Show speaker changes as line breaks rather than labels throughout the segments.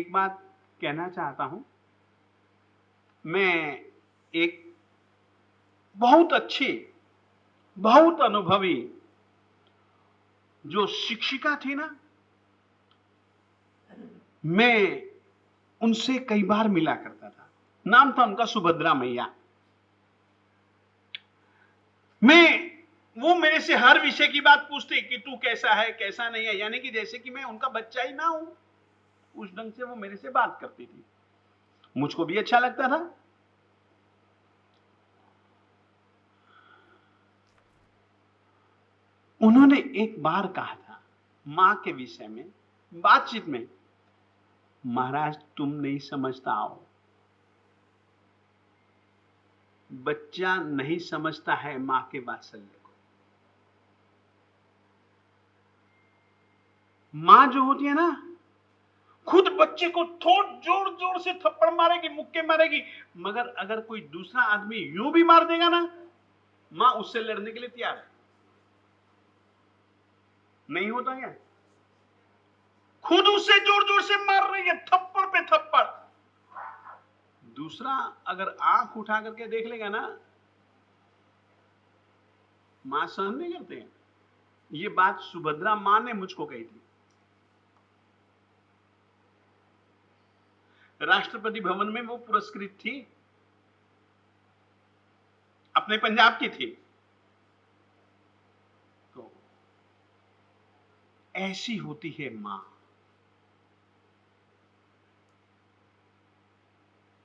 एक बात कहना चाहता हूं। मैं एक बहुत अच्छी, बहुत अनुभवी जो शिक्षिका थी ना, मैं उनसे कई बार मिला करता था। नाम था उनका सुभद्रा मैया। वो मेरे से हर विषय की बात पूछती कि तू कैसा है, कैसा नहीं है, यानी कि जैसे कि मैं उनका बच्चा ही ना हूं। उस ढंग से वो मेरे से बात करती थी, मुझको भी अच्छा लगता था। उन्होंने एक बार कहा था मां के विषय में बातचीत में, महाराज तुम नहीं समझता हो, बच्चा नहीं समझता है मां के वात्सल्य को। मां जो होती है ना, खुद बच्चे को थोड़ा जोर जोर से थप्पड़ मारेगी, मुक्के मारेगी, मगर अगर कोई दूसरा आदमी यूं भी मार देगा ना, मां उससे लड़ने के लिए तैयार है। नहीं होता क्या? खुद उसे जोर जोर से मार रही है, थप्पड़ पे थप्पड़। दूसरा अगर आंख उठा करके देख लेगा ना, मां सहन नहीं करते हैं। ये बात सुभद्रा मां ने मुझको कही थी। राष्ट्रपति भवन में वो पुरस्कृत थी, अपने पंजाब की थी। तो ऐसी होती है मां।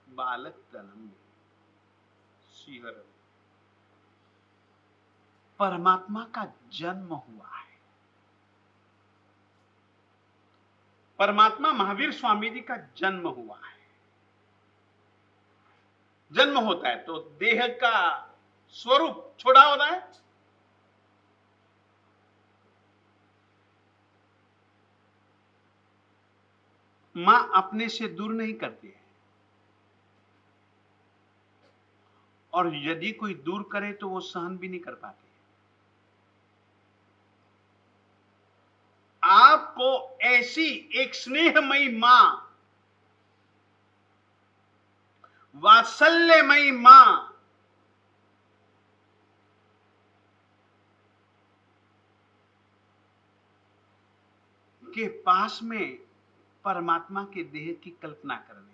बालक तनम सिहर, परमात्मा का जन्म हुआ है। परमात्मा महावीर स्वामी जी का जन्म हुआ है। जन्म होता है तो देह का स्वरूप छोड़ा होता है। मां अपने से दूर नहीं करती है, और यदि कोई दूर करे तो वो सहन भी नहीं कर पाती। आपको ऐसी एक स्नेहमयी मां, वात्सल्यमयी मां के पास में परमात्मा के देह की कल्पना करनी।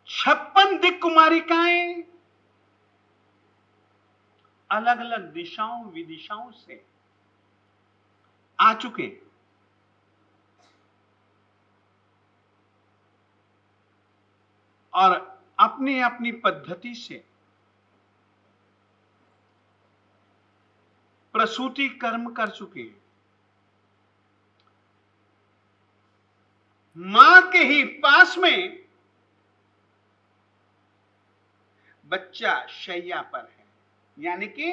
56 दिक् कुमारिकाएं अलग अलग दिशाओं विदिशाओं से आ चुके, और अपनी अपनी पद्धति से प्रसूति कर्म कर चुके हैं। मां के ही पास में बच्चा शैया पर है, यानी कि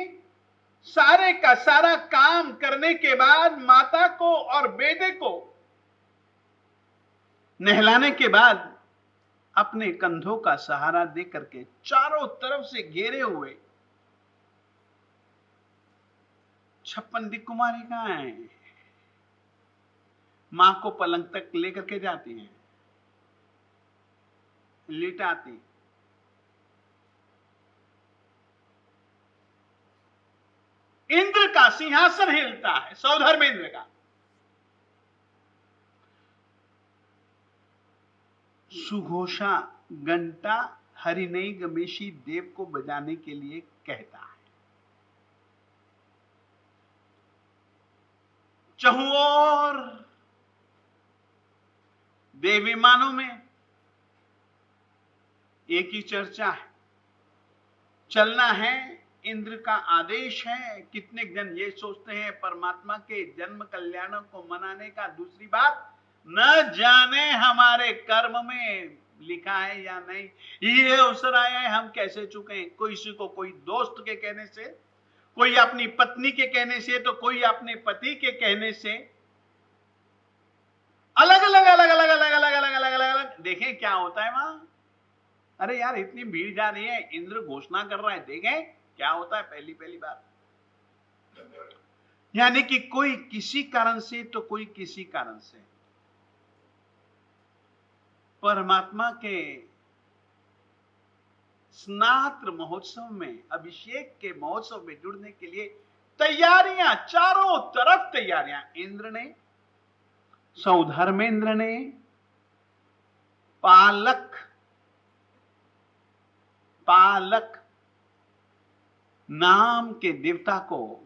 सारे का सारा काम करने के बाद माता को और बेटे को नहलाने के बाद अपने कंधों का सहारा दे करके चारों तरफ से घेरे हुए 56 दिक् कुमारिकाएं मां को पलंग तक लेकर के जाती हैं, लिटाती। इंद्र का सिंहासन हिलता है, सौधर्मेंद्र का। सुघोषा घंटा हरिनई गमेशी देव को बजाने के लिए कहता है। चहुओर देवी मानों में एक ही चर्चा है, चलना है, इंद्र का आदेश है। कितने जन ये सोचते हैं परमात्मा के जन्म कल्याणों को मनाने का दूसरी बात, न जाने हमारे कर्म में लिखा है या नहीं। ये अवसर आया है, हम कैसे चुके। किसी को कोई दोस्त के कहने से, कोई अपनी पत्नी के कहने से, तो कोई अपने पति के कहने से, अलग अलग अलग अलग अलग अलग अलग अलग अलग अलग। देखें क्या होता है वहां। अरे यार इतनी भीड़ जा रही है, इंद्र घोषणा कर रहा है, देखें क्या होता है। पहली पहली बार यानी कि कोई किसी कारण से तो कोई किसी कारण से परमात्मा के स्नात्र महोत्सव में, अभिषेक के महोत्सव में जुड़ने के लिए तैयारियां, चारों तरफ तैयारियां। इंद्र ने, सौधर्मेंद्र ने, पालक नाम के देवता को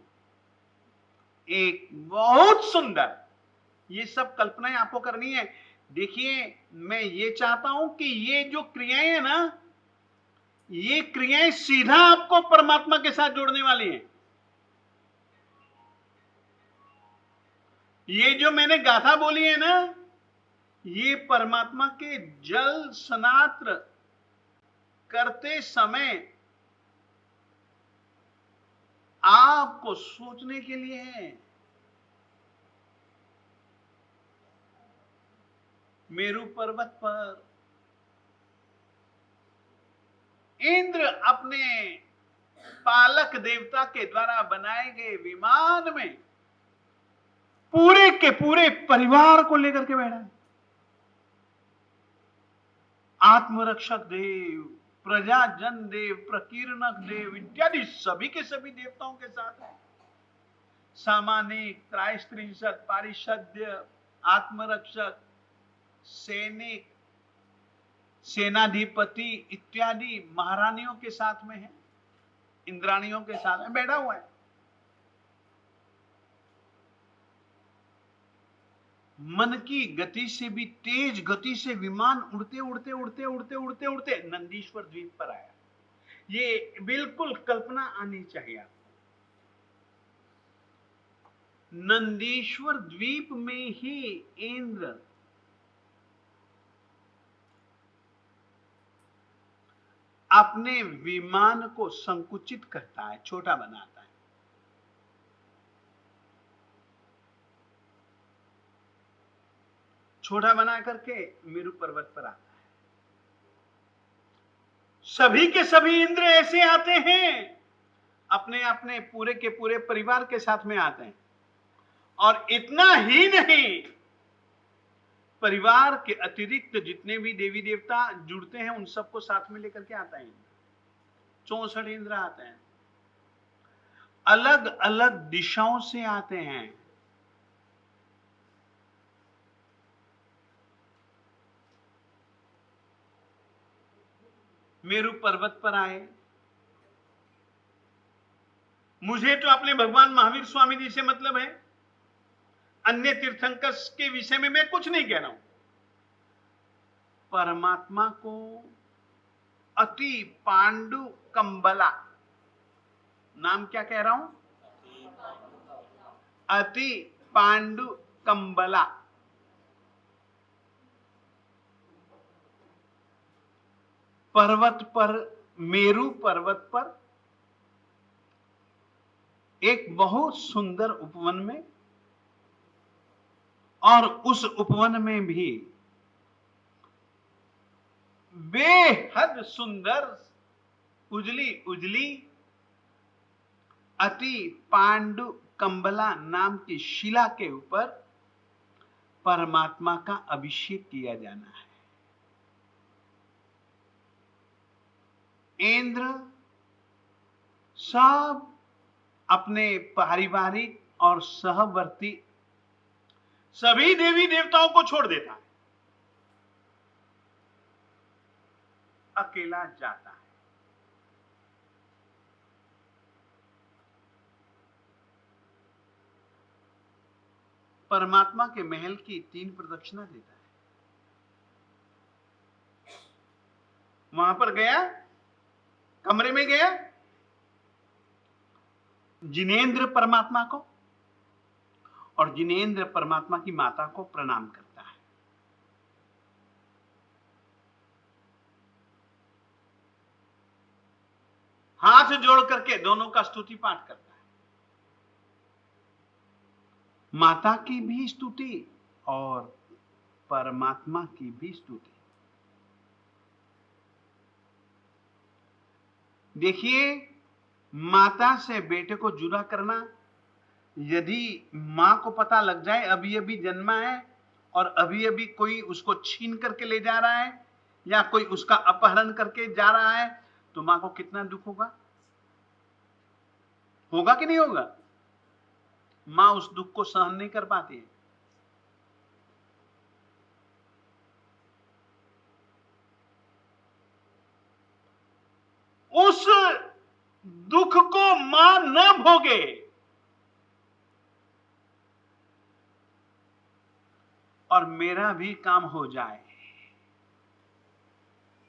एक बहुत सुंदर, ये सब कल्पनाएं आपको करनी है। देखिए, मैं ये चाहता हूं कि ये जो क्रियाएं हैं ना, ये क्रियाएं सीधा आपको परमात्मा के साथ जोड़ने वाली हैं। ये जो मैंने गाथा बोली है ना, ये परमात्मा के जल स्नात्र करते समय आपको सोचने के लिए है। मेरू पर्वत पर इंद्र अपने पालक देवता के द्वारा बनाए गए विमान में पूरे के पूरे परिवार को लेकर के बैठा है। आत्मरक्षक देव, प्रजाजन देव, प्रकीर्णक देव इत्यादि सभी के सभी देवताओं के साथ है। सामानिक, त्रायस्त्रिंशत, पारिषद्य, आत्मरक्षक, सैनिक, सेनाधिपति इत्यादि महारानियों के साथ में है, इंद्राणियों के साथ में बैठा हुआ है। मन की गति से भी तेज गति से विमान उड़ते उड़ते उड़ते उड़ते उड़ते उड़ते नंदीश्वर द्वीप पर आया। ये बिल्कुल कल्पना आनी चाहिए आपको। नंदीश्वर द्वीप में ही इंद्र अपने विमान को संकुचित करता है, छोटा बनाता है। छोटा बना करके मेरू पर्वत पर आता है। सभी के सभी इंद्र ऐसे आते हैं, अपने अपने पूरे के पूरे परिवार के साथ में आते हैं। और इतना ही नहीं, परिवार के अतिरिक्त जितने भी देवी देवता जुड़ते हैं उन सबको साथ में लेकर के आता है। 64 इंद्र आते हैं, अलग अलग दिशाओं से आते हैं। मेरू पर्वत पर आए। मुझे तो अपने भगवान महावीर स्वामी जी से मतलब है, अन्य तीर्थंकर के विषय में मैं कुछ नहीं कह रहा हूं। परमात्मा को अति पांडु कंबला, नाम क्या कह रहा हूं, अति पांडु कंबला, पर्वत पर, मेरू पर्वत पर एक बहुत सुंदर उपवन में, और उस उपवन में भी बेहद सुंदर उजली उजली अति पांडु कंबला नाम की शिला के ऊपर परमात्मा का अभिषेक किया जाना है। इंद्र सब अपने पारिवारिक और सहवर्ती सभी देवी देवताओं को छोड़ देता है, अकेला जाता है। परमात्मा के महल की 3 प्रदक्षिणा देता है। वहां पर गया, कमरे में गया, जिनेंद्र परमात्मा को और जिनेंद्र परमात्मा की माता को प्रणाम करता है। हाथ जोड़ करके दोनों का स्तुति पाठ करता है, माता की भी स्तुति और परमात्मा की भी स्तुति। देखिए, माता से बेटे को जुदा करना यदि मां को पता लग जाए अभी अभी जन्मा है और अभी अभी कोई उसको छीन करके ले जा रहा है या कोई उसका अपहरण करके जा रहा है, तो मां को कितना दुख होगा? होगा कि नहीं होगा? मां उस दुख को सहन नहीं कर पाती है। उस दुख को मां न भोगे और मेरा भी काम हो जाए,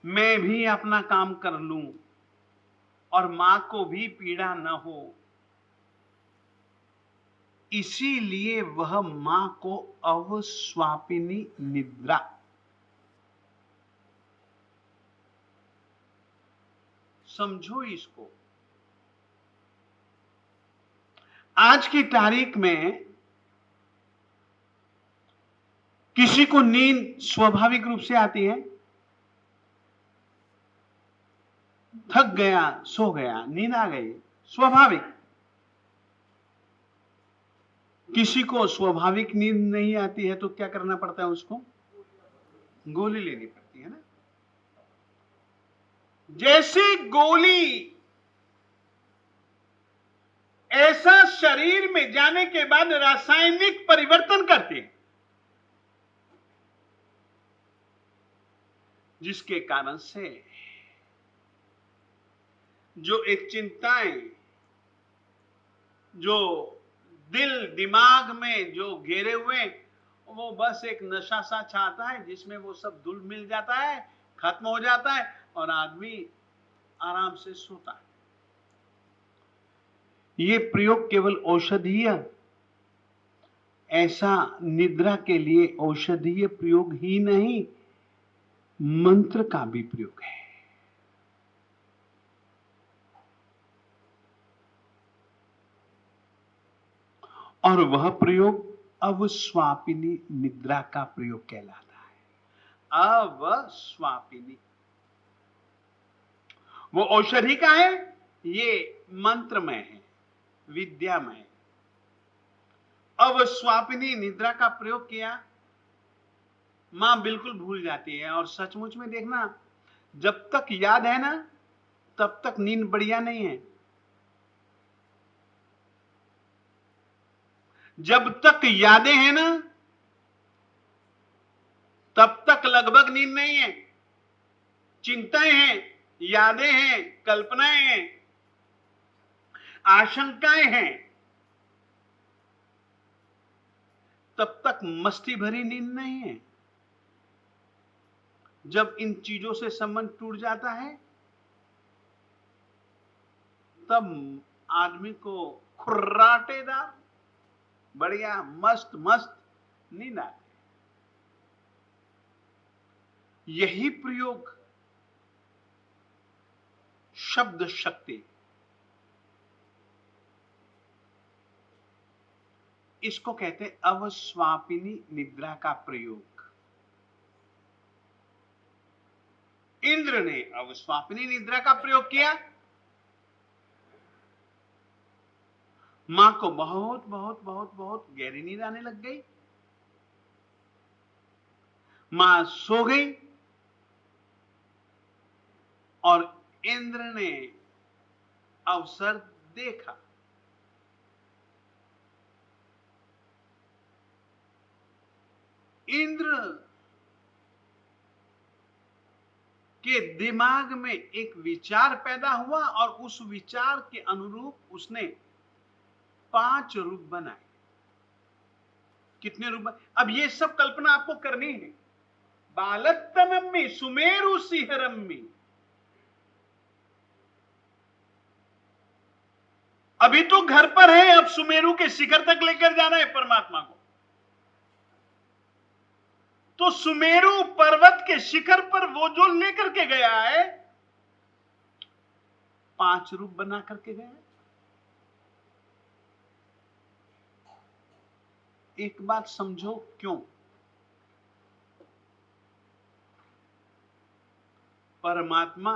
मैं भी अपना काम कर लूं और मां को भी पीड़ा न हो, इसीलिए वह मां को अवस्वापिनी निद्रा, समझो इसको। आज की तारीख में किसी को नींद स्वाभाविक रूप से आती है? थक गया, सो गया, नींद आ गई, स्वाभाविक। किसी को स्वाभाविक नींद नहीं आती है तो क्या करना पड़ता है उसको? गोली लेनी पड़ती है ना। जैसे गोली ऐसा शरीर में जाने के बाद रासायनिक परिवर्तन करते हैं, जिसके कारण से जो एक चिंताएं जो दिल दिमाग में जो घेरे हुए, वो बस एक नशा सा छाता है जिसमें वो सब धुल मिल जाता है, खत्म हो जाता है और आदमी आराम से सोता है। ये प्रयोग केवल औषधीय, ऐसा निद्रा के लिए औषधीय प्रयोग ही नहीं, मंत्र का भी प्रयोग है। और वह प्रयोग अवस्वापिनी निद्रा का प्रयोग कहलाता है। अवस्वापिनी वो औषधि का है, ये मंत्र में है, विद्या में है। अवस्वापिनी निद्रा का प्रयोग किया, मां बिल्कुल भूल जाती है। और सचमुच में देखना, जब तक याद है ना तब तक नींद बढ़िया नहीं है। जब तक यादें हैं ना तब तक लगभग नींद नहीं है। चिंताएं हैं, यादें हैं, कल्पनाएं हैं, आशंकाएं हैं, तब तक मस्ती भरी नींद नहीं है। जब इन चीजों से संबंध टूट जाता है तब आदमी को खुर्राटेदार बढ़िया मस्त मस्त नींद आती है। यही प्रयोग शब्द शक्ति, इसको कहते हैं अवस्वापिनी निद्रा का प्रयोग। इंद्र ने अवस्वापिनी निद्रा का प्रयोग किया, मां को बहुत बहुत बहुत बहुत गहरी नींद आने लग गई, मां सो गई और इंद्र ने अवसर देखा। इंद्र के दिमाग में एक विचार पैदा हुआ और उस विचार के अनुरूप उसने 5 रूप बनाए। कितने रूप? अब ये सब कल्पना आपको करनी है। बालत्तनम्मी सुमेरु सिंहरम्मी, अभी तो घर पर है, अब सुमेरु के शिखर तक लेकर जाना है परमात्मा को। तो सुमेरु पर्वत के शिखर पर वो जो लेकर के गया है, 5 रूप बना करके गया। एक बात समझो, क्यों? परमात्मा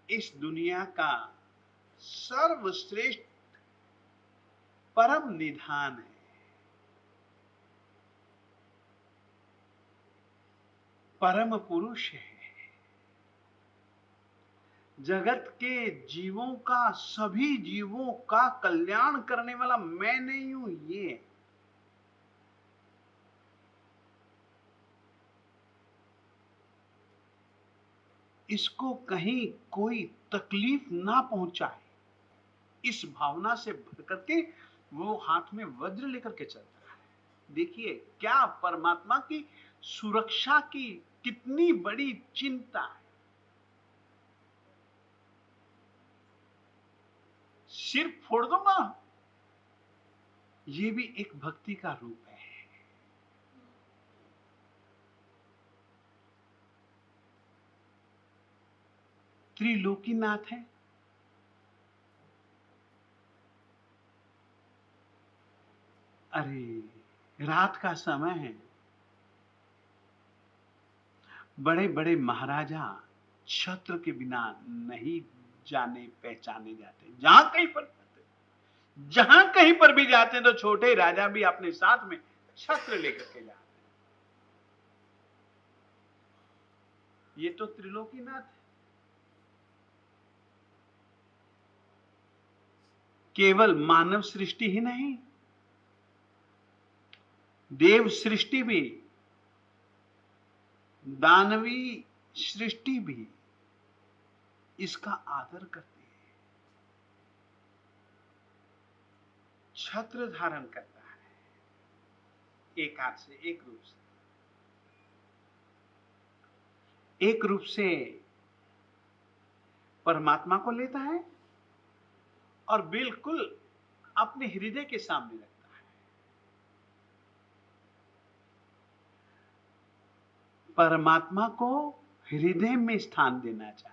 इस दुनिया का सर्वश्रेष्ठ परम निधान है, परम पुरुष है, जगत के जीवों का, सभी जीवों का कल्याण करने वाला मैं नहीं हूं, ये इसको कहीं कोई तकलीफ ना पहुंचाए, इस भावना से भर करके वो हाथ में वज्र लेकर के चलता है। देखिए क्या परमात्मा की सुरक्षा की कितनी बड़ी चिंता है। सिर फोड़ दूंगा, ये भी एक भक्ति का रूप है। त्रिलोकीनाथ है, अरे रात का समय है, बड़े बड़े महाराजा छत्र के बिना नहीं जाने पहचाने जाते, जहां कहीं पर भी जाते हैं तो छोटे राजा भी अपने साथ में छत्र लेकर के जाते हैं। ये तो त्रिलोकीनाथ है। केवल मानव सृष्टि ही नहीं, देव सृष्टि भी, दानवी सृष्टि भी इसका आदर करती है। छत्र धारण करता है, एक हाथ से, एक रूप से परमात्मा को लेता है और बिल्कुल अपने हृदय के सामने रखता है। परमात्मा को हृदय में स्थान देना चाहिए।